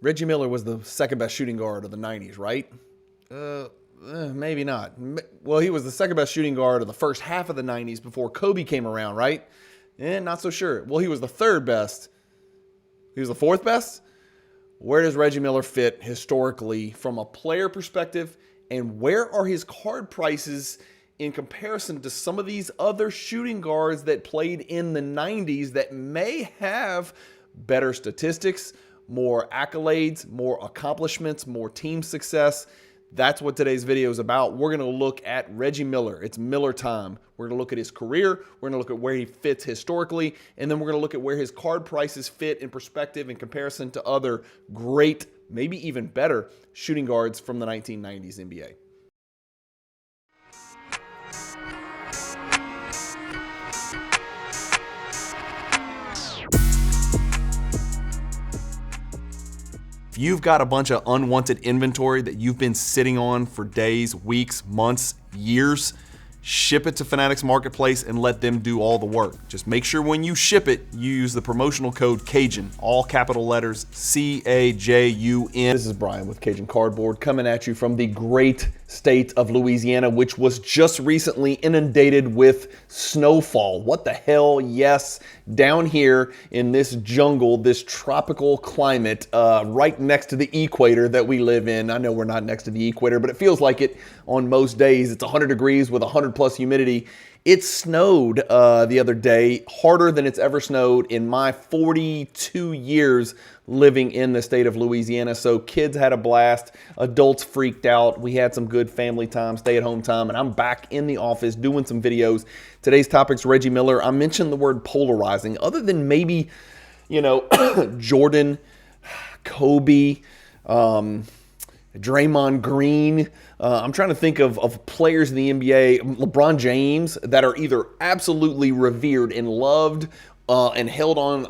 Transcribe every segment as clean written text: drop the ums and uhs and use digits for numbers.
Reggie Miller was the second best shooting guard of the 90s, right? Maybe not. Well, he was the second best shooting guard of the first half of the 90s before Kobe came around, right? Not so sure. Well, he was the third best. He was the fourth best? Where does Reggie Miller fit historically from a player perspective? And where are his card prices in comparison to some of these other shooting guards that played in the 90s that may have better statistics, more accolades, more accomplishments, more team success? That's what today's video is about. We're going to look at Reggie Miller. It's Miller time. We're going to look at his career. We're going to look at where he fits historically. And then we're going to look at where his card prices fit in perspective in comparison to other great, maybe even better shooting guards from the 1990s NBA. If you've got a bunch of unwanted inventory that you've been sitting on for days, weeks, months, years, ship it to Fanatics Marketplace and let them do all the work. Just make sure when you ship it, you use the promotional code Cajun, all capital letters, C-A-J-U-N. This is Brian with Cajun Cardboard coming at you from the great state of Louisiana, which was just recently inundated with snowfall. What the hell? Yes, down here in this jungle, this tropical climate, right next to the equator that we live in. I know we're not next to the equator, but it feels like it on most days. It's 100 degrees with 100 plus humidity. It snowed the other day, harder than it's ever snowed in my 42 years living in the state of Louisiana. So kids had a blast, adults freaked out. We had some good family time, stay-at-home time, and I'm back in the office doing some videos. Today's topic's Reggie Miller. I mentioned the word polarizing. Other than maybe, you know, Jordan, Kobe, Draymond Green. I'm trying to think of players in the NBA, LeBron James, that are either absolutely revered and loved and held on,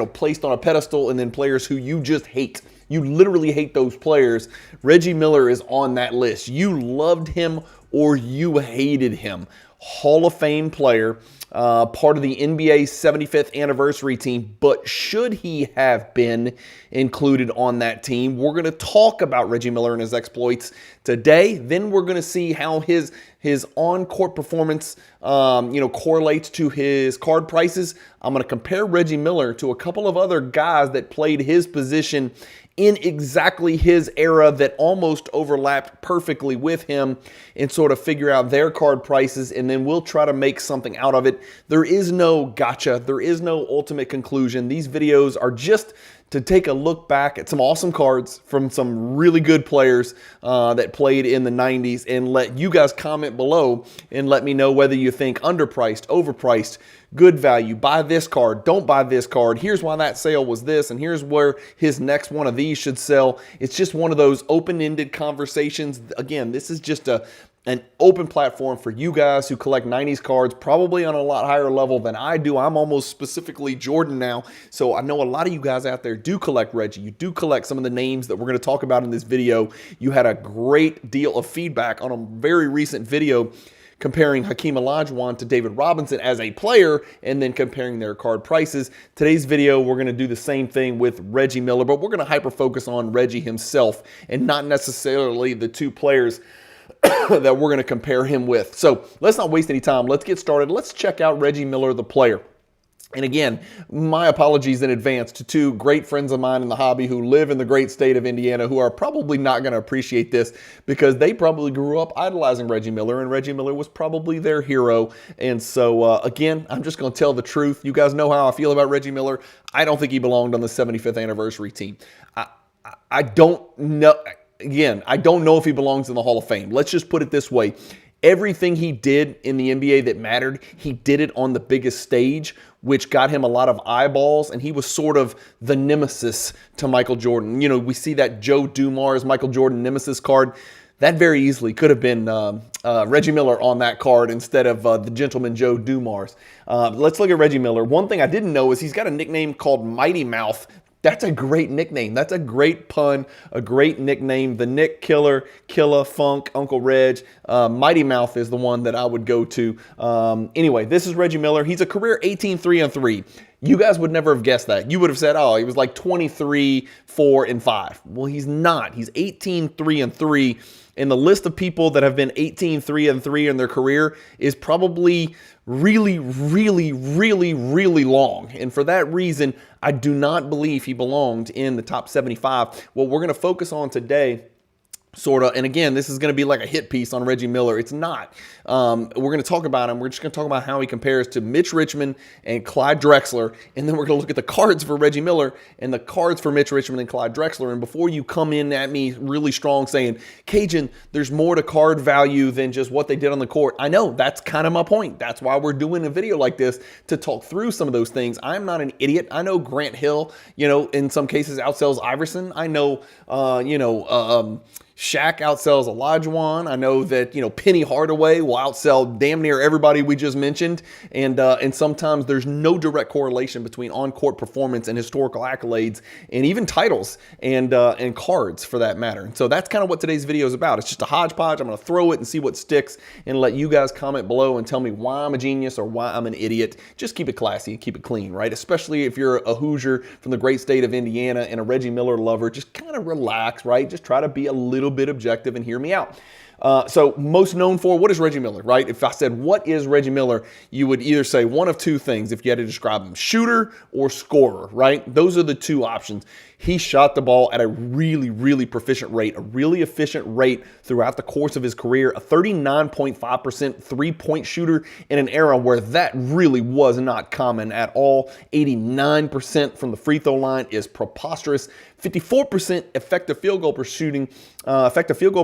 placed on a pedestal, and then players who you just hate. You literally hate those players. Reggie Miller is on that list. You loved him or you hated him. Hall of Fame player, part of the NBA's 75th anniversary team, but should he have been included on that team? We're going to talk about Reggie Miller and his exploits today. Then we're going to see how his on-court performance, correlates to his card prices. I'm going to compare Reggie Miller to a couple of other guys that played his position in exactly his era that almost overlapped perfectly with him, and sort of figure out their card prices, and then we'll try to make something out of it. There is no gotcha. There is no ultimate conclusion. These videos are just to take a look back at some awesome cards from some really good players that played in the 90s, and let you guys comment below and let me know whether you think underpriced, overpriced, good value, buy this card, don't buy this card, here's why that sale was this, and here's where his next one of these should sell. It's just one of those open-ended conversations. Again, this is just an open platform for you guys who collect 90s cards, probably on a lot higher level than I do. I'm almost specifically Jordan now, so I know a lot of you guys out there do collect Reggie. You do collect some of the names that we're going to talk about in this video. You had a great deal of feedback on a very recent video comparing Hakeem Olajuwon to David Robinson as a player, and then comparing their card prices. Today's video, we're going to do the same thing with Reggie Miller, but we're going to hyper-focus on Reggie himself and not necessarily the two players that we're going to compare him with. So let's not waste any time. Let's get started. Let's check out Reggie Miller, the player. And again, my apologies in advance to two great friends of mine in the hobby who live in the great state of Indiana, who are probably not going to appreciate this because they probably grew up idolizing Reggie Miller, and Reggie Miller was probably their hero. And so, again, I'm just going to tell the truth. You guys know how I feel about Reggie Miller. I don't think he belonged on the 75th anniversary team. I don't know. Again, I don't know if he belongs in the Hall of Fame. Let's just put it this way. Everything he did in the NBA that mattered, he did it on the biggest stage, which got him a lot of eyeballs, and he was sort of the nemesis to Michael Jordan. You know, we see that Joe Dumars, Michael Jordan nemesis card. That very easily could have been Reggie Miller on that card instead of the gentleman Joe Dumars. Let's look at Reggie Miller. One thing I didn't know is he's got a nickname called Mighty Mouth. That's a great nickname. That's a great pun, a great nickname. The Nick Killer, Killa, Funk, Uncle Reg. Mighty Mouth is the one that I would go to. Anyway, this is Reggie Miller. He's a career 18-3-3. You guys would never have guessed that. You would have said, oh, he was like 23, 4, and 5. Well, he's not. He's 18, 3, and 3. And the list of people that have been 18, 3, and 3 in their career is probably really, really, really, really long. And for that reason, I do not believe he belonged in the top 75. What we're going to focus on today, sort of, and again, this is going to be like a hit piece on Reggie Miller. It's not. We're going to talk about him. We're just going to talk about how he compares to Mitch Richmond and Clyde Drexler, and then we're going to look at the cards for Reggie Miller and the cards for Mitch Richmond and Clyde Drexler. And before you come in at me really strong saying, Cajun, there's more to card value than just what they did on the court. I know, that's kind of my point. That's why we're doing a video like this, to talk through some of those things. I'm not an idiot. I know Grant Hill, in some cases outsells Iverson. I know, Shaq outsells Olajuwon. I know that, Penny Hardaway will outsell damn near everybody we just mentioned. And sometimes there's no direct correlation between on-court performance and historical accolades and even titles and cards for that matter. And so that's kind of what today's video is about. It's just a hodgepodge. I'm going to throw it and see what sticks and let you guys comment below and tell me why I'm a genius or why I'm an idiot. Just keep it classy and keep it clean, right? Especially if you're a Hoosier from the great state of Indiana and a Reggie Miller lover, just kind of relax, right? Just try to be a little bit objective and hear me out. So most known for, what is Reggie Miller, right? If I said, what is Reggie Miller, you would either say one of two things if you had to describe him: shooter or scorer, right? Those are the two options. He shot the ball at a really, really proficient rate, a really efficient rate throughout the course of his career, a 39.5% three-point shooter in an era where that really was not common at all. 89% from the free throw line is preposterous. 54% effective field goal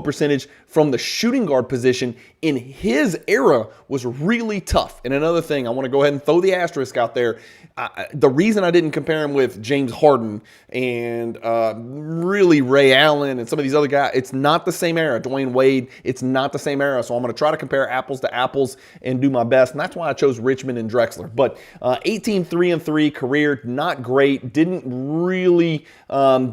percentage from the shooting guard position in his era was really tough. And another thing, I want to go ahead and throw the asterisk out there. The reason I didn't compare him with James Harden and really Ray Allen and some of these other guys, it's not the same era. Dwayne Wade, it's not the same era. So I'm going to try to compare apples to apples and do my best. And that's why I chose Richmond and Drexler. But 18, 3, and 3 career, not great. Didn't really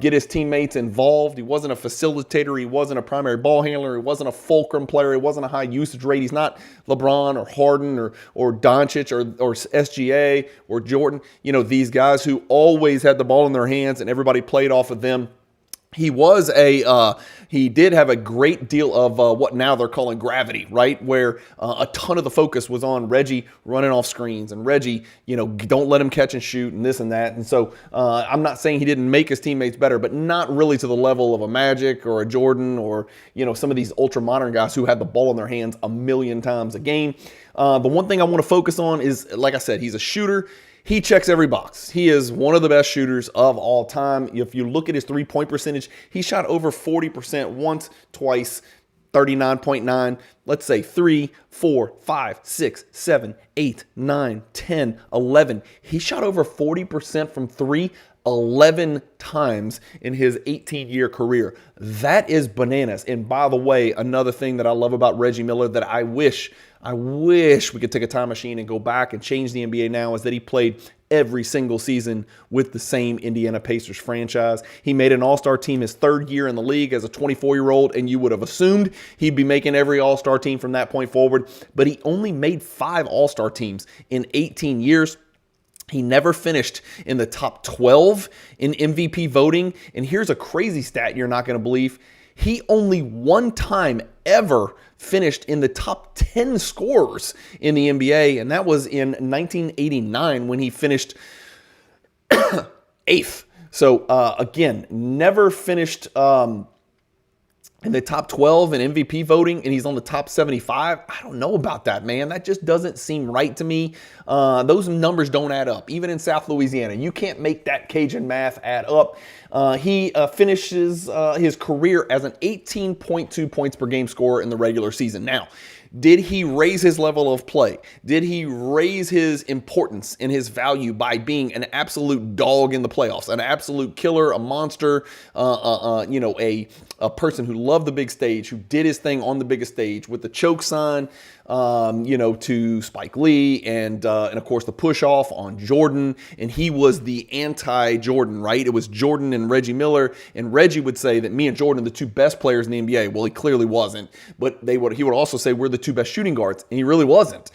get his teammates involved. He wasn't a facilitator. He wasn't a primary ball handler. He wasn't a fulcrum player. He wasn't a high usage rate. He's not LeBron or Harden or Doncic or SGA or Jordan. These guys who always had the ball in their hands and everybody played off of them. He did have a great deal of what now they're calling gravity, right? Where a ton of the focus was on Reggie running off screens and Reggie, don't let him catch and shoot and this and that. And so I'm not saying he didn't make his teammates better, but not really to the level of a Magic or a Jordan or, some of these ultra modern guys who had the ball in their hands a million times a game. The one thing I want to focus on is, like I said, he's a shooter. He checks every box. He is one of the best shooters of all time. If you look at his three-point percentage, he shot over 40% once, twice, 39.9. Let's say 3, 4, 5, 6, 7, 8, 9, 10, 11. He shot over 40% from 3 11 times in his 18-year career. That is bananas. And by the way, another thing that I love about Reggie Miller that I wish we could take a time machine and go back and change the NBA now is that he played every single season with the same Indiana Pacers franchise. He made an all-star team his third year in the league as a 24-year-old, and you would have assumed he'd be making every all-star team from that point forward. But he only made 5 all-star teams in 18 years. He never finished in the top 12 in MVP voting. And here's a crazy stat you're not going to believe. He only one time ever finished in the top 10 scorers in the NBA, and that was in 1989 when he finished 8th. So, again, never finished in the top 12 in MVP voting, and he's on the top 75. I don't know about that, man. That just doesn't seem right to me. Those numbers don't add up. Even in South Louisiana, you can't make that Cajun math add up. He finishes his career as an 18.2 points per game scorer in the regular season. Now, did he raise his level of play? Did he raise his importance and his value by being an absolute dog in the playoffs, an absolute killer, a monster, a person who loved the big stage, who did his thing on the biggest stage with the choke sign, to Spike Lee and of course the push off on Jordan, and he was the anti-Jordan, right? It was Jordan and Reggie Miller, and Reggie would say that me and Jordan are the two best players in the NBA. Well, he clearly wasn't, but he would also say we're the two best shooting guards, and he really wasn't.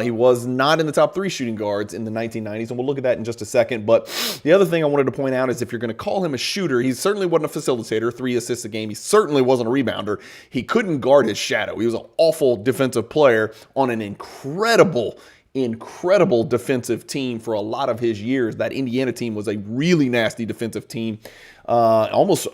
He was not in the top 3 shooting guards in the 1990s, and we'll look at that in just a second. But the other thing I wanted to point out is if you're going to call him a shooter, he certainly wasn't a facilitator, 3 assists a game. He certainly wasn't a rebounder. He couldn't guard his shadow. He was an awful defensive player on an incredible defensive team for a lot of his years. That Indiana team was a really nasty defensive team, almost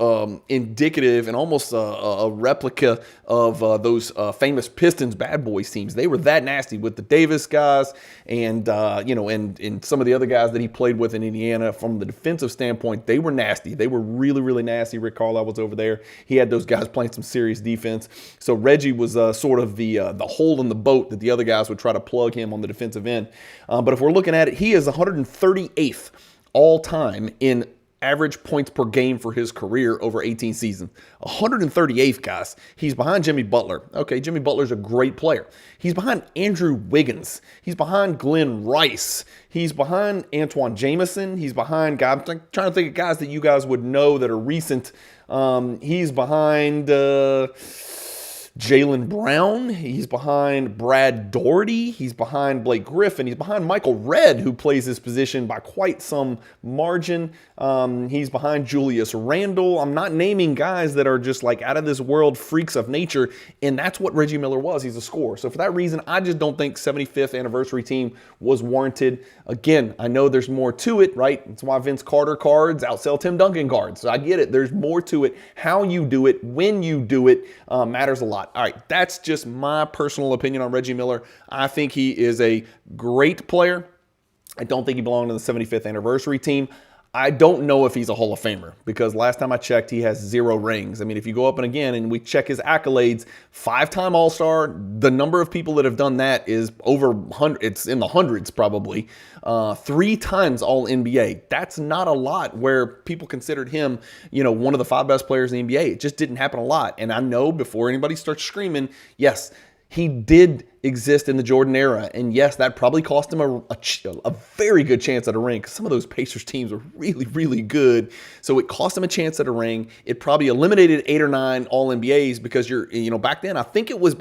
indicative and almost a replica of those famous Pistons bad boys teams. They were that nasty with the Davis guys and some of the other guys that he played with in Indiana. From the defensive standpoint, they were nasty. They were really, really nasty. Rick Carlisle was over there. He had those guys playing some serious defense. So Reggie was sort of the hole in the boat that the other guys would try to plug him on the defensive end. But if we're looking at it, he is 138th all time in average points per game for his career over 18 seasons. 138th, guys. He's behind Jimmy Butler. Okay, Jimmy Butler's a great player. He's behind Andrew Wiggins. He's behind Glenn Rice. He's behind Antoine Jameson. He's behind guys. I'm trying to think of guys that you guys would know that are recent. He's behind Jaylen Brown. He's behind Brad Daugherty. He's behind Blake Griffin. He's behind Michael Redd, who plays his position by quite some margin. He's behind Julius Randle. I'm not naming guys that are just like out of this world freaks of nature, and that's what Reggie Miller was. He's a scorer. So for that reason, I just don't think 75th anniversary team was warranted. Again, I know there's more to it, right? That's why Vince Carter cards outsell Tim Duncan cards. So I get it. There's more to it. How you do it, when you do it, matters a lot. All right, that's just my personal opinion on Reggie Miller. I think he is a great player. I don't think he belonged to the 75th anniversary team. I don't know if he's a Hall of Famer because last time I checked, he has 0 rings. I mean, if you go up and again and we check his accolades, 5-time All-Star, the number of people that have done that is over 100. It's in the hundreds probably. 3 times All-NBA. That's not a lot where people considered him, one of the 5 best players in the NBA. It just didn't happen a lot. And I know before anybody starts screaming, yes, he did exist in the Jordan era. And yes, that probably cost him a very good chance at a ring because some of those Pacers teams were really, really good. So it cost him a chance at a ring. It probably eliminated 8 or 9 All-NBAs because back then, I think it was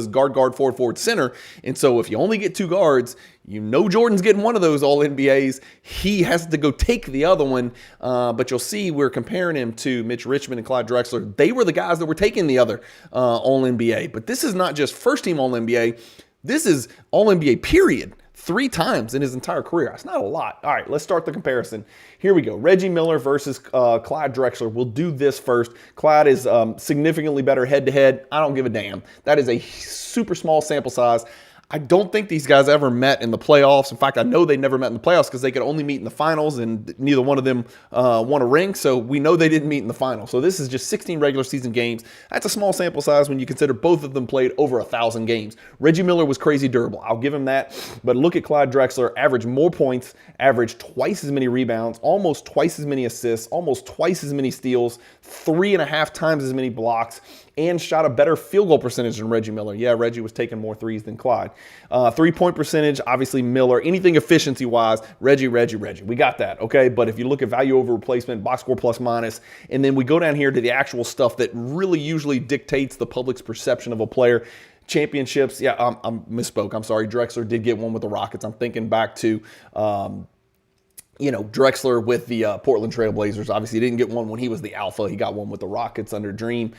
guard, forward, center. And so if you only get 2 guards, Jordan's getting one of those All-NBAs. He has to go take the other one. But you'll see we're comparing him to Mitch Richmond and Clyde Drexler. They were the guys that were taking the other All-NBA. But this is not just first-team All-NBA. This is All-NBA period. 3 times in his entire career. That's not a lot. All right, let's start the comparison. Here we go. Reggie Miller versus Clyde Drexler. We'll do this first. Clyde is significantly better head-to-head. I don't give a damn. That is a super small sample size. I don't think these guys ever met in the playoffs. In fact, I know they never met in the playoffs because they could only meet in the finals, and neither one of them won a ring. So we know they didn't meet in the finals. So this is just 16 regular season games. That's a small sample size when you consider both of them played over 1,000 games. Reggie Miller was crazy durable. I'll give him that. But look at Clyde Drexler. Averaged more points, averaged twice as many rebounds, almost twice as many assists, almost twice as many steals, 3.5 times as many blocks, and shot a better field goal percentage than Reggie Miller. Yeah, Reggie was taking more threes than Clyde. 3-point percentage, obviously Miller. Anything efficiency-wise, Reggie. We got that, okay? But if you look at value over replacement, box score plus minus, and then we go down here to the actual stuff that really usually dictates the public's perception of a player. Championships, yeah, I misspoke. I'm sorry. Drexler did get one with the Rockets. I'm thinking back to Drexler with the Portland Trail Blazers. Obviously, he didn't get one when he was the alpha. He got one with the Rockets under Dream.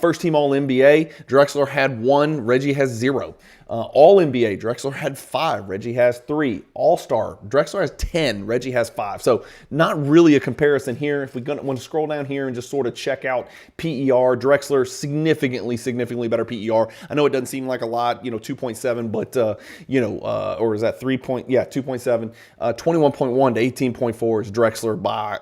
First team All-NBA, Drexler had 1. Reggie has 0. All-NBA, Drexler had 5. Reggie has 3. All-Star, Drexler has 10. Reggie has 5. So not really a comparison here. If we want to scroll down here and just sort of check out PER, Drexler significantly better PER. I know it doesn't seem like a lot, 2.7, but or is that 3 point? Yeah, 2.7, 21.1 to 18.4 is Drexler by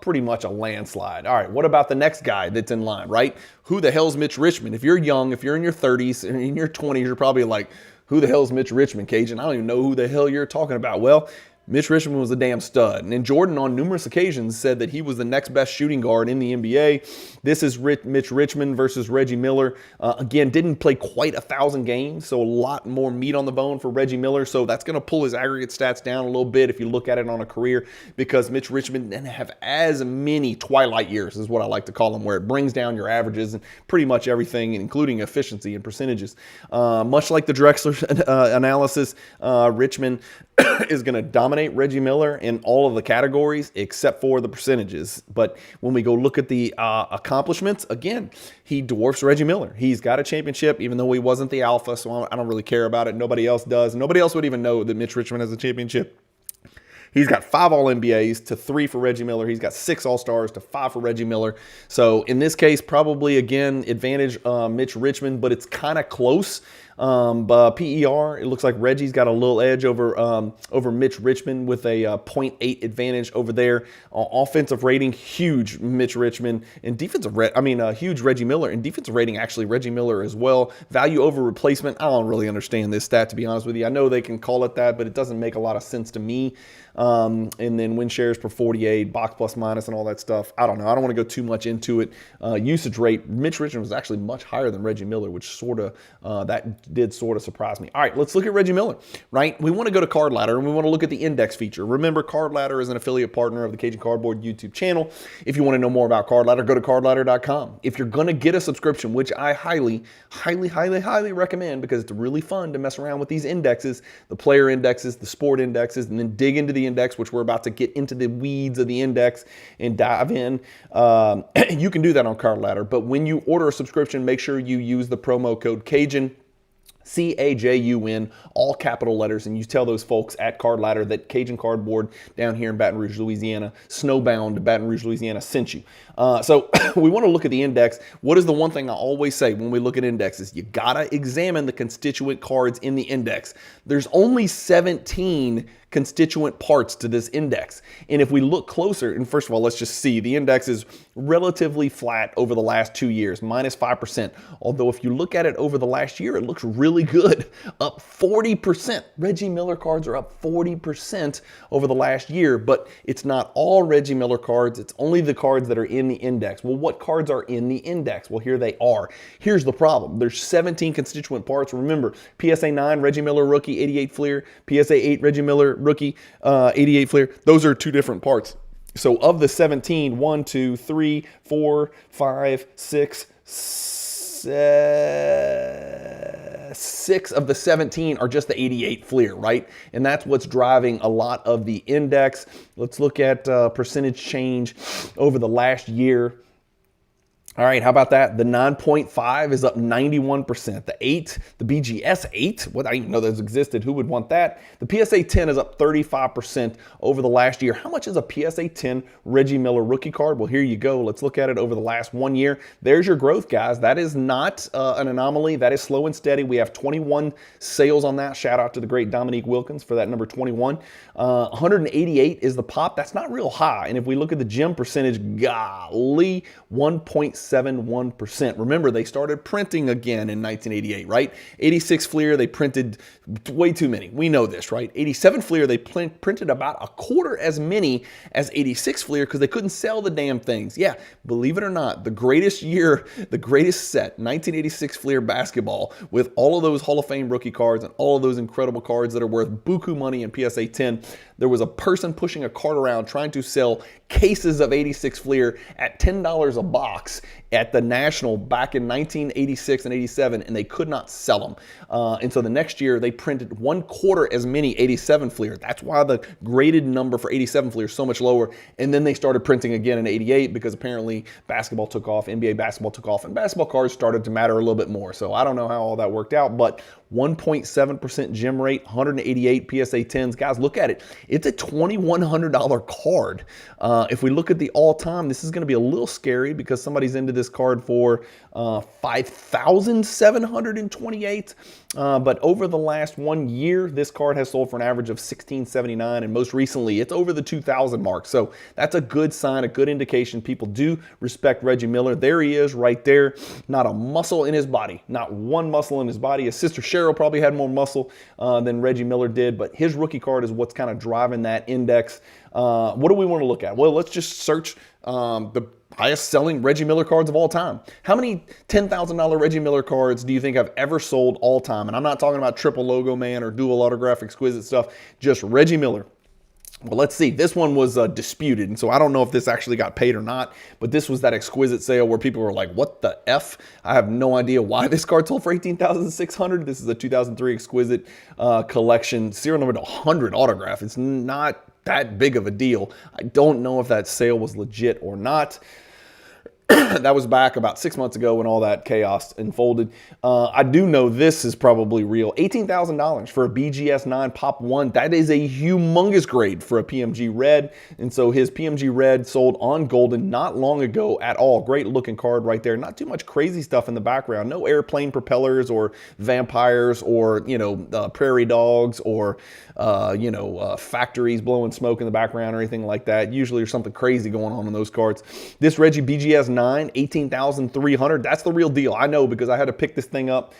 pretty much a landslide. All right, what about the next guy that's in line, right? Who the hell's Mitch Richmond? If you're young, if you're in your 30s and in your 20s, you're probably like, who the hell's Mitch Richmond, Cajun? I don't even know who the hell you're talking about. Well, Mitch Richmond was a damn stud. And Jordan on numerous occasions said that he was the next best shooting guard in the NBA. This is Mitch Richmond versus Reggie Miller. Again, didn't play quite 1,000 games, so a lot more meat on the bone for Reggie Miller. So that's going to pull his aggregate stats down a little bit if you look at it on a career, because Mitch Richmond didn't have as many twilight years, is what I like to call them, where it brings down your averages and pretty much everything, including efficiency and percentages. Much like the Drexler analysis, Richmond is going to dominate Reggie Miller in all of the categories except for the percentages. But when we go look at the accomplishments, again, he dwarfs Reggie Miller. He's got a championship, even though he wasn't the alpha, so I don't really care about it. Nobody else does. Nobody else would even know that Mitch Richmond has a championship. He's got 5 All-NBAs to 3 for Reggie Miller. He's got 6 All-Stars to 5 for Reggie Miller. So in this case, probably, again, advantage Mitch Richmond, but it's kind of close. PER, it looks like Reggie's got a little edge over Mitch Richmond with a 0.8 advantage over there. Offensive rating, huge Mitch Richmond, and huge Reggie Miller, and defensive rating, actually Reggie Miller as well. Value over replacement, I don't really understand this stat, to be honest with you. I know they can call it that, but it doesn't make a lot of sense to me. And then win shares per 48, box plus minus, and all that stuff. I don't know. I don't want to go too much into it. Usage rate, Mitch Richmond was actually much higher than Reggie Miller, which that did sort of surprise me. All right, let's look at Reggie Miller, right? We want to go to Card Ladder, and we want to look at the index feature. Remember, Card Ladder is an affiliate partner of the Cajun Cardboard YouTube channel. If you want to know more about Card Ladder, go to cardladder.com. If you're going to get a subscription, which I highly, highly, highly, highly recommend, because it's really fun to mess around with these indexes, the player indexes, the sport indexes, and then dig into the index, which we're about to get into the weeds of the index and dive in. You can do that on Card Ladder, but when you order a subscription, make sure you use the promo code Cajun, CAJUN, all capital letters, and you tell those folks at Card Ladder that Cajun Cardboard down here in Baton Rouge, Louisiana, snowbound Baton Rouge, Louisiana, sent you. So we want to look at the index. What is the one thing I always say when we look at indexes? You got to examine the constituent cards in the index. There's only 17 constituent parts to this index. And if we look closer, and first of all, let's just see, the index is relatively flat over the last 2 years, minus 5%. Although if you look at it over the last year, it looks really good, up 40%. Reggie Miller cards are up 40% over the last year, but it's not all Reggie Miller cards. It's only the cards that are in the index. Well, what cards are in the index? Well, here they are. Here's the problem. There's 17 constituent parts. Remember, PSA 9, Reggie Miller rookie, 88 Fleer, PSA 8, Reggie Miller rookie, 88 Fleer. Those are 2 different parts. So of the 17, 1, 2, 3, 4, 5, 6, 6 of the 17 are just the 88 Fleer, right? And that's what's driving a lot of the index. Let's look at percentage change over the last year. All right, how about that? The 9.5 is up 91%. The 8, the BGS 8, what, I didn't even know those existed. Who would want that? The PSA 10 is up 35% over the last year. How much is a PSA 10 Reggie Miller rookie card? Well, here you go. Let's look at it over the last 1 year. There's your growth, guys. That is not an anomaly. That is slow and steady. We have 21 sales on that. Shout out to the great Dominique Wilkins for that number 21. 188 is the pop. That's not real high. And if we look at the gem percentage, golly, 1.71%. Remember, they started printing again in 1988, right? 86 Fleer, they printed way too many. We know this, right? 87 Fleer, they printed about a quarter as many as 86 Fleer because they couldn't sell the damn things. Yeah, believe it or not, the greatest year, the greatest set, 1986 Fleer basketball, with all of those Hall of Fame rookie cards and all of those incredible cards that are worth buku money in PSA 10. There was a person pushing a cart around trying to sell cases of 86 Fleer at $10 a box at the National back in 1986 and 87, and they could not sell them. And so the next year, they printed 1/4 as many 87 Fleer. That's why the graded number for 87 Fleer is so much lower. And then they started printing again in 88 because apparently basketball took off, NBA basketball took off, and basketball cards started to matter a little bit more. So I don't know how all that worked out, but 1.7% gem rate, 188 PSA 10s. Guys, look at it. It's a $2,100 card. If we look at the all-time, this is going to be a little scary because somebody's into this card for $5,728. But over the last 1 year, this card has sold for an average of $1,679, and most recently, it's over the 2,000 mark. So that's a good sign, a good indication. People do respect Reggie Miller. There he is right there. Not a muscle in his body. Not one muscle in his body. His sister Cheryl probably had more muscle than Reggie Miller did, but his rookie card is what's kind of driving driving that index. What do we want to look at? Well, let's just search the highest selling Reggie Miller cards of all time. How many $10,000 Reggie Miller cards do you think I've ever sold all time? And I'm not talking about triple logo man or dual autograph exquisite stuff, just Reggie Miller. Well, let's see. This one was disputed, and so I don't know if this actually got paid or not, but this was that exquisite sale where people were like, what the F? I have no idea why this card sold for $18,600. This is a 2003 exquisite collection, serial number to 100 autograph. It's not that big of a deal. I don't know if that sale was legit or not. That was back about 6 months ago when all that chaos unfolded. I do know this is probably real. $18,000 for a BGS 9 Pop 1. That is a humongous grade for a PMG Red. And so his PMG Red sold on Golden not long ago at all. Great looking card right there. Not too much crazy stuff in the background. No airplane propellers or vampires or, prairie dogs or, factories blowing smoke in the background or anything like that. Usually there's something crazy going on in those cards. This Reggie BGS 9, $18,300. That's the real deal. I know because I had to pick this thing up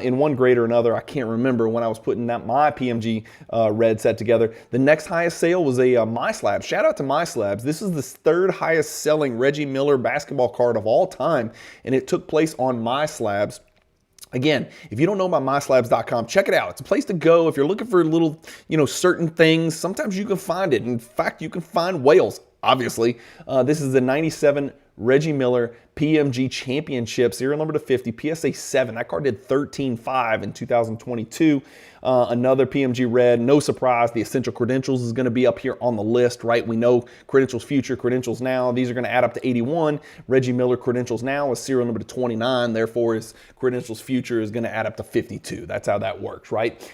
in one grade or another. I can't remember when I was putting my PMG Red set together. The next highest sale was a My Slabs. Shout out to My Slabs. This is the third highest selling Reggie Miller basketball card of all time, and it took place on My Slabs. Again, if you don't know about myslabs.com, check it out. It's a place to go if you're looking for little, certain things. Sometimes you can find it. In fact, you can find whales, obviously. This is the 97 Reggie Miller PMG Championship, serial number to 50, PSA 7. That card did 13.5 in 2022. Another PMG Red, no surprise, the Essential Credentials is going to be up here on the list, right? We know Credentials Future, Credentials Now. These are going to add up to 81. Reggie Miller Credentials Now is serial number to 29. Therefore, his Credentials Future is going to add up to 52. That's how that works, right?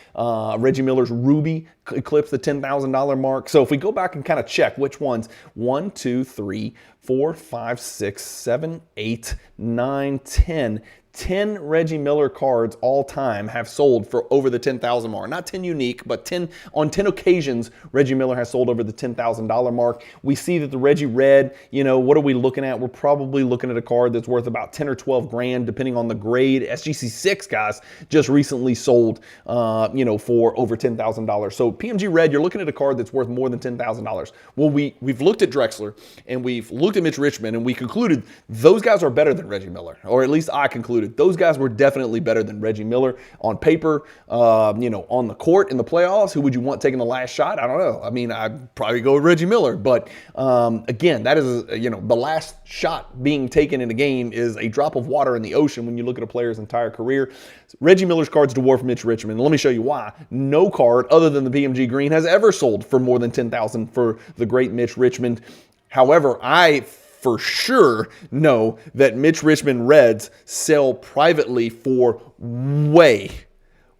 Reggie Miller's Ruby eclipsed the $10,000 mark. So if we go back and kind of check which ones, 1, 2, 3, 4, 5, 6, 7, 8, 9, 10. 10 Reggie Miller cards all time have sold for over the $10,000 mark. Not 10 unique, but on 10 occasions, Reggie Miller has sold over the $10,000 mark. We see that the Reggie Red, what are we looking at? We're probably looking at a card that's worth about 10 or 12 grand, depending on the grade. SGC6, guys, just recently sold, for over $10,000. So PMG Red, you're looking at a card that's worth more than $10,000. Well, we've looked at Drexler and we've looked at Mitch Richmond and we concluded those guys are better than Reggie Miller, or at least I concluded. Those guys were definitely better than Reggie Miller on paper. On the court in the playoffs, who would you want taking the last shot? I don't know. I mean, I'd probably go with Reggie Miller. But again, that is, the last shot being taken in a game is a drop of water in the ocean when you look at a player's entire career. Reggie Miller's cards dwarf Mitch Richmond. Let me show you why. No card other than the PMG Green has ever sold for more than $10,000 for the great Mitch Richmond. However, I for sure know that Mitch Richmond Reds sell privately for way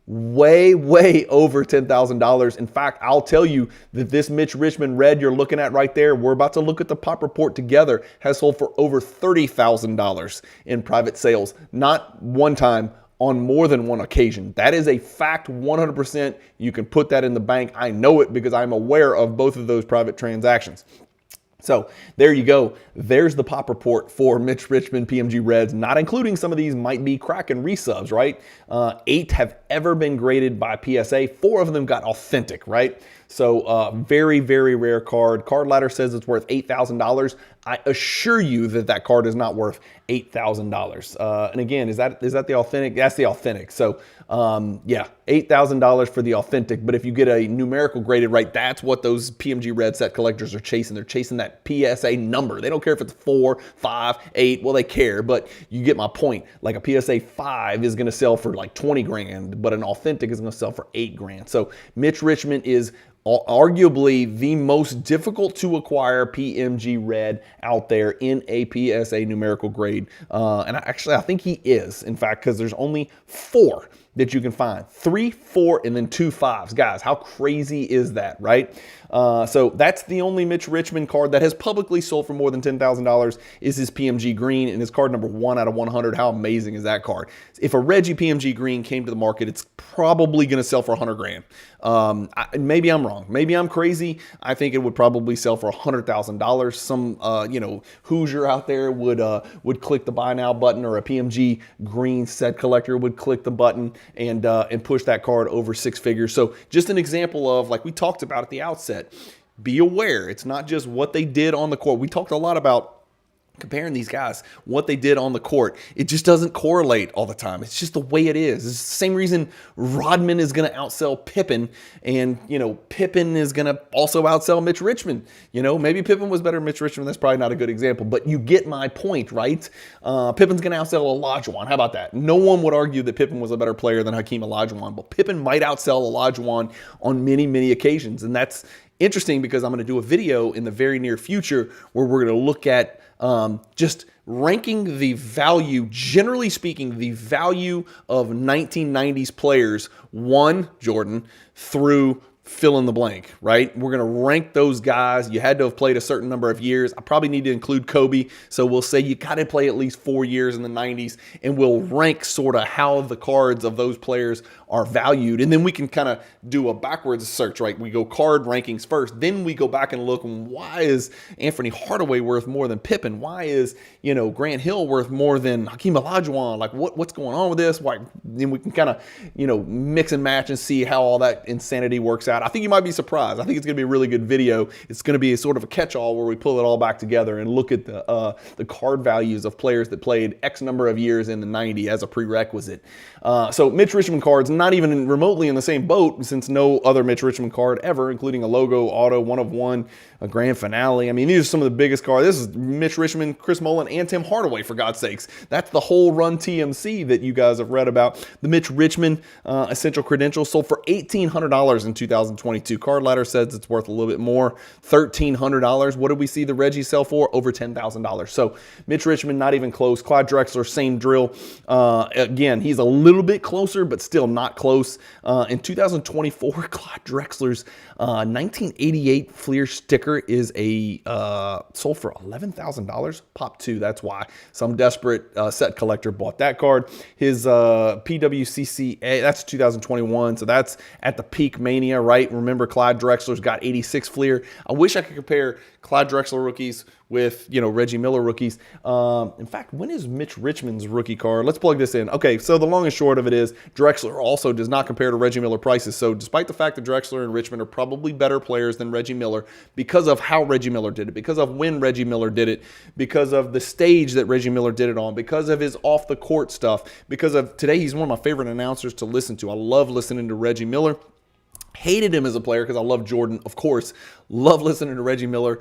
over $10,000. In fact, I'll tell you that this Mitch Richmond Red you're looking at right there, we're about to look at the pop report together, has sold for over $30,000 in private sales. Not one time, on more than one occasion. That is a fact, 100%. You can put that in the bank. I know it because I'm aware of both of those private transactions. So there you go. There's the pop report for Mitch Richmond PMG Reds, not including some of these might be crack and resubs, right? 8 have ever been graded by PSA. 4 of them got authentic, right? So very, very rare card. Card Ladder says it's worth $8,000. I assure you that that card is not worth $8,000. And again, is that the authentic? That's the authentic. So yeah, $8,000 for the authentic. But if you get a numerical graded right, that's what those PMG Red set collectors are chasing. They're chasing that PSA number. They don't care if it's 4, 5, 8. Well, they care, but you get my point. Like a PSA 5 is going to sell for like 20 grand, but an authentic is going to sell for 8 grand. So Mitch Richmond is arguably the most difficult to acquire PMG Red out there in a PSA numerical grade. And I think he is, in fact, because there's only 4 that you can find. 3, 4, and then 2 5s. Guys, how crazy is that, right? So that's the only Mitch Richmond card that has publicly sold for more than $10,000 is his PMG Green, and his card number 1 out of 100. How amazing is that card? If a Reggie PMG Green came to the market, it's probably going to sell for 100 grand. Maybe I'm wrong. Maybe I'm crazy. I think it would probably sell for $100,000. Some, Hoosier out there would click the buy now button, or a PMG Green set collector would click the button. and push that card over 6 figures. So just an example of, like we talked about at the outset, be aware. It's not just what they did on the court. We talked a lot about comparing these guys, what they did on the court. It just doesn't correlate all the time. It's just the way it is. It's the same reason Rodman is going to outsell Pippen, and, you know, Pippen is going to also outsell Mitch Richmond. You know, maybe Pippen was better than Mitch Richmond. That's probably not a good example, but you get my point, right? Pippen's going to outsell Olajuwon. How about that? No one would argue that Pippen was a better player than Hakeem Olajuwon, but Pippen might outsell Olajuwon on many, many occasions, and that's interesting because I'm going to do a video in the very near future where we're going to look at just ranking the value, generally speaking, the value of 1990s players, 1, Jordan, through fill in the blank, right? We're going to rank those guys. You had to have played a certain number of years. I probably need to include Kobe. So we'll say you got to play at least 4 years in the 90s, and we'll rank sort of how the cards of those players are valued. And then we can kind of do a backwards search, right? We go card rankings first. Then we go back and look, why is Anthony Hardaway worth more than Pippen? Why is, you know, Grant Hill worth more than Hakeem Olajuwon? Like, what's going on with this? Why? Then we can kind of, you know, mix and match and see how all that insanity works out. I think you might be surprised. I think it's going to be a really good video. It's going to be a sort of a catch-all where we pull it all back together and look at the card values of players that played X number of years in the 90 as a prerequisite. So Mitch Richmond cards, not even remotely in the same boat, since no other Mitch Richmond card ever, including a logo, auto, 1 of 1, a grand finale. I mean, these are some of the biggest cards. This is Mitch Richmond, Chris Mullin, and Tim Hardaway, for God's sakes. That's the whole run TMC that you guys have read about. The Mitch Richmond Essential Credentials sold for $1,800 in 2022. Card Ladder says it's worth a little bit more, $1,300. What did we see the Reggie sell for? Over $10,000. So Mitch Richmond, not even close. Clyde Drexler, same drill. Again, he's a little bit closer, but still not close. In 2024, Clyde Drexler's 1988 Fleer sticker is sold for $11,000. Pop 2, that's why. Some desperate set collector bought that card. His PWCCA, that's 2021, so that's at the peak mania, right? Remember, Clyde Drexler's got 86 Fleer. I wish I could compare Clyde Drexler rookies with, you know, Reggie Miller rookies. In fact, when is Mitch Richmond's rookie card? Let's plug this in. Okay, so the long and short of it is Drexler also does not compare to Reggie Miller prices. So despite the fact that Drexler and Richmond are probably better players than Reggie Miller because of how Reggie Miller did it, because of when Reggie Miller did it, because of the stage that Reggie Miller did it on, because of his off-the-court stuff, because of today he's one of my favorite announcers to listen to. I love listening to Reggie Miller. Hated him as a player because I love Jordan, of course. Love listening to Reggie Miller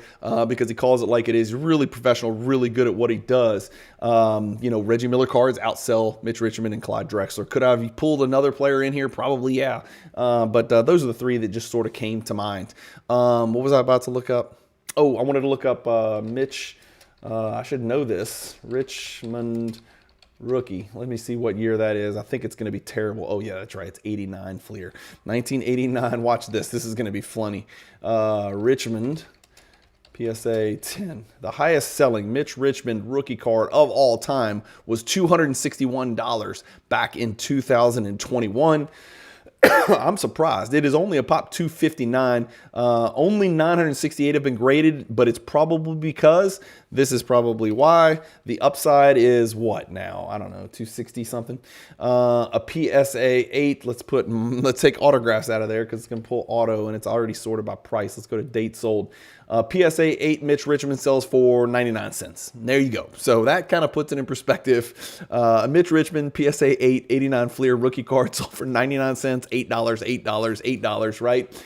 because he calls it like it is. Really professional, really good at what he does. You know, Reggie Miller cards outsell Mitch Richmond and Clyde Drexler. Could I have pulled another player in here? Probably, yeah. But those are the three that just sort of came to mind. What was I about to look up? Oh, I wanted to look up Mitch. I should know this. Richmond rookie. Let me see what year that is. I think it's going to be terrible. Oh, yeah, that's right. It's 89 Fleer. 1989. Watch this. This is going to be funny. Richmond, PSA 10. The highest selling Mitch Richmond rookie card of all time was $261 back in 2021. I'm surprised. It is only a pop 259. Only 968 have been graded, but it's probably because this is probably why. The upside is what now? I don't know, 260 something. A PSA 8. Let's take autographs out of there because it's going to pull auto and it's already sorted by price. Let's go to date sold. PSA 8 Mitch Richmond sells for 99 cents. There you go. So that kind of puts it in perspective. Mitch Richmond, PSA 8, 89 Fleer rookie card sold for 99 cents, $8, $8, $8, right?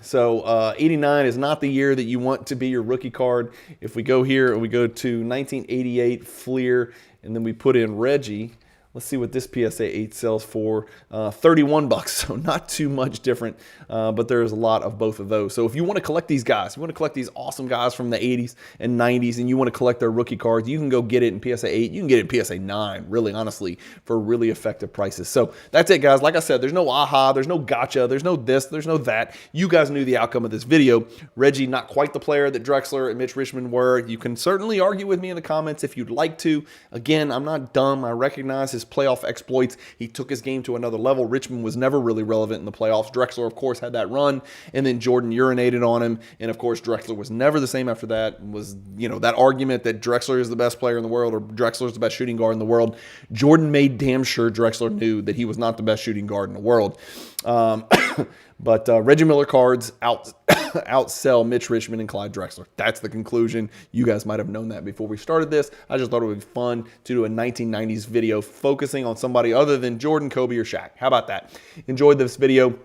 So 89 is not the year that you want to be your rookie card. If we go here and we go to 1988 Fleer and then we put in Reggie, let's see what this PSA 8 sells for. 31 bucks, so not too much different, but there's a lot of both of those. So if you want to collect these guys, you want to collect these awesome guys from the 80s and 90s, and you want to collect their rookie cards, you can go get it in PSA 8. You can get it in PSA 9, really, honestly, for really effective prices. So that's it, guys. Like I said, there's no aha, there's no gotcha, there's no this, there's no that. You guys knew the outcome of this video. Reggie, not quite the player that Drexler and Mitch Richmond were. You can certainly argue with me in the comments if you'd like to. Again, I'm not dumb. I recognize his his playoff exploits. He took his game to another level. Richmond was never really relevant in the playoffs. Drexler, of course, had that run, and then Jordan urinated on him. And, of course, Drexler was never the same after that. Was, you know, that argument that Drexler is the best player in the world or Drexler is the best shooting guard in the world. Jordan made damn sure Drexler knew that he was not the best shooting guard in the world. But Reggie Miller cards outsell Mitch Richmond and Clyde Drexler. That's the conclusion. You guys might have known that before we started this. I just thought it would be fun to do a 1990s video focusing on somebody other than Jordan, Kobe, or Shaq. How about that? Enjoyed this video.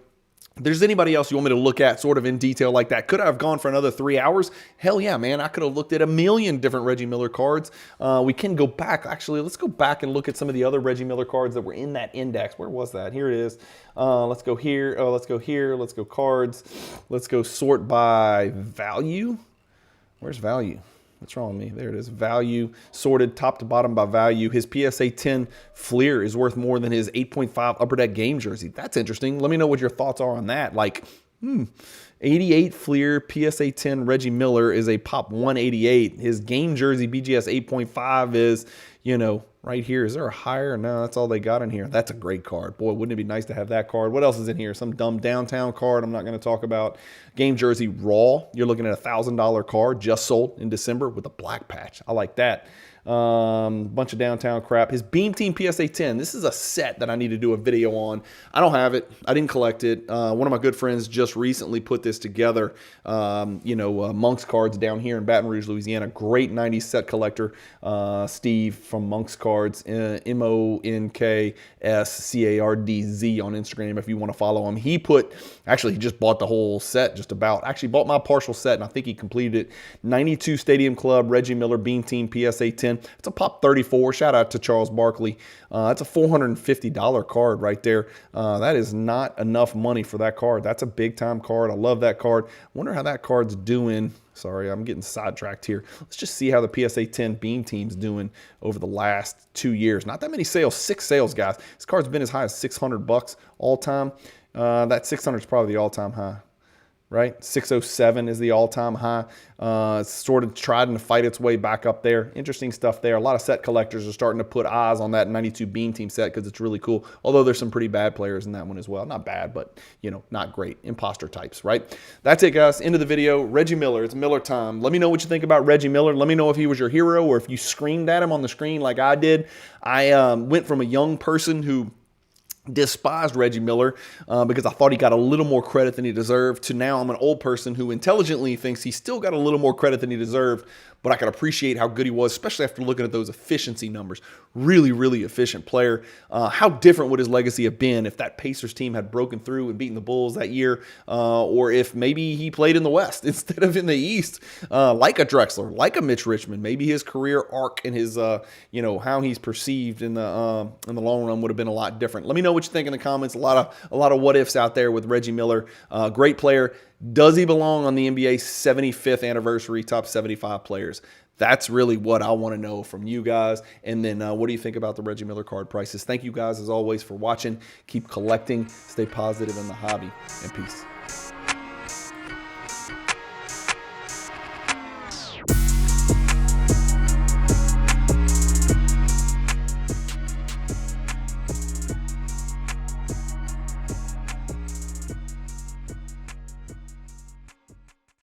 If there's anybody else you want me to look at sort of in detail like that, could I have gone for another 3 hours? Hell yeah, man. I could have looked at a million different Reggie Miller cards. We can go back. Actually, let's go back and look at some of the other Reggie Miller cards that were in that index. Where was that? Here it is. Let's go here. Oh, let's go here. Let's go cards. Let's go sort by value. Where's value? What's wrong with me? There it is. Value, sorted top to bottom by value. His PSA 10 Fleer is worth more than his 8.5 Upper Deck game jersey. That's interesting. Let me know what your thoughts are on that. Like, 88 Fleer PSA 10 Reggie Miller is a pop 188. His game jersey BGS 8.5 is, you know, right here. Is there a higher? No, that's all they got in here. That's a great card. Boy, wouldn't it be nice to have that card? What else is in here? Some dumb downtown card I'm not going to talk about. Game jersey raw. You're looking at a $1,000 card just sold in December with a black patch. I like that. Bunch of downtown crap. His Beam Team PSA 10. This is a set that I need to do a video on. I don't have it. I didn't collect it. One of my good friends just recently put this together. Monk's Cards down here in Baton Rouge, Louisiana. Great 90s set collector. Steve from Monk's Cards. MONKSCARDZ on Instagram if you want to follow him. He just bought the whole set just about. Actually bought my partial set and I think he completed it. 92 Stadium Club Reggie Miller Beam Team PSA 10. It's a pop 34. Shout out to Charles Barkley. That's a $450 card right there. That is not enough money for that card. That's a big time card. I love that card. Wonder how that card's doing. Sorry, I'm getting sidetracked here. Let's just see how the PSA 10 Beam Team's doing over the last 2 years. Not that many sales. 6 sales, guys. This card's been as high as $600 all time. That 600 is probably the all-time high. Right? 607 is the all-time high. It's sort of tried to fight its way back up there. Interesting stuff there. A lot of set collectors are starting to put eyes on that 92 Beam Team set because it's really cool. Although there's some pretty bad players in that one as well. Not bad, but, you know, not great. Imposter types, right? That's it, guys. End of the video. Reggie Miller. It's Miller time. Let me know what you think about Reggie Miller. Let me know if he was your hero or if you screamed at him on the screen like I did. I went from a young person who despised Reggie Miller because I thought he got a little more credit than he deserved, to now I'm an old person who intelligently thinks he still got a little more credit than he deserved, but I can appreciate how good he was, especially after looking at those efficiency numbers. Really, really efficient player. How different would his legacy have been if that Pacers team had broken through and beaten the Bulls that year, or if maybe he played in the West instead of in the East, like a Drexler, like a Mitch Richmond. Maybe his career arc and his, how he's perceived in the long run would have been a lot different. Let me know what you think in the comments. A lot of what ifs out there with Reggie Miller. Great player. Does he belong on the NBA 75th anniversary top 75 players? That's really what I want to know from you guys. And then what do you think about the Reggie Miller card prices? Thank you guys as always for watching. Keep collecting. Stay positive in the hobby. And peace.